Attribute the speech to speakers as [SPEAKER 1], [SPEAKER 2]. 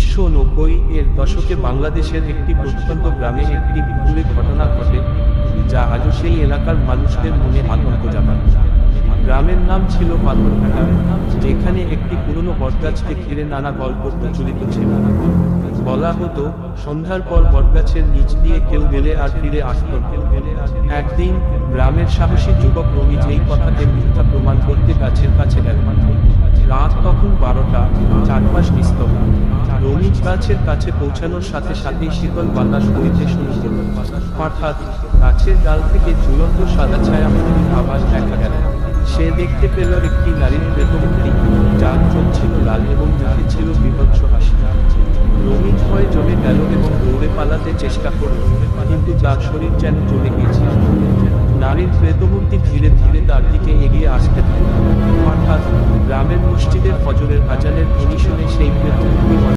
[SPEAKER 1] 1990-এর দশকে বাংলাদেশের একটি প্রত্যন্ত গ্রামে একটি ভুতুড়ে ঘটনা ঘটে, যা আজও সেই এলাকার মানুষদের মনে আতঙ্ক জাগায়। গ্রামের নাম ছিল পাথরঘাটা, যেখানে একটি পুরনো বটগাছকে ঘিরে নানা গল্প প্রচলিত ছিল। বলা হতো, সন্ধ্যার পর বটগাছের নিচ দিয়ে কেউ গেলে আর ফিরে আসত না। একদিন গ্রামের সাহসী যুবক রমিজ এই কথাকে মিথ্যা প্রমাণ করতে গাছের কাছে গেল। রাত তখন 12টা, চারপাশ নিস্তব্ধ। রমিজ গাছের কাছে পৌঁছানোর সাথে সাথেই শীতল বাতাস বইতে শুরু করল। হঠাৎ গাছের ডাল থেকে ঝুলন্ত সাদা ছায়ামূর্তির আভাস দেখা গেল। সে দেখতে পেল একটি নারীর প্রেতমূর্তি, যার চোখ ছিল লাল এবং মুখে ছিল বীভৎস হাসি। রমিজ ভয়ে জমে গেল এবং দৌড়ে পালাতে চেষ্টা করল, কিন্তু তার শরীর যেন জমে গিয়েছিল। নারীর প্রেতমূর্তি ধীরে ধীরে তার দিকে এগিয়ে আসতে থাকল। হঠাৎ গ্রামের মসজিদের ফজরের আজানের ধ্বনি শুনে সেই প্রেতমূর্তি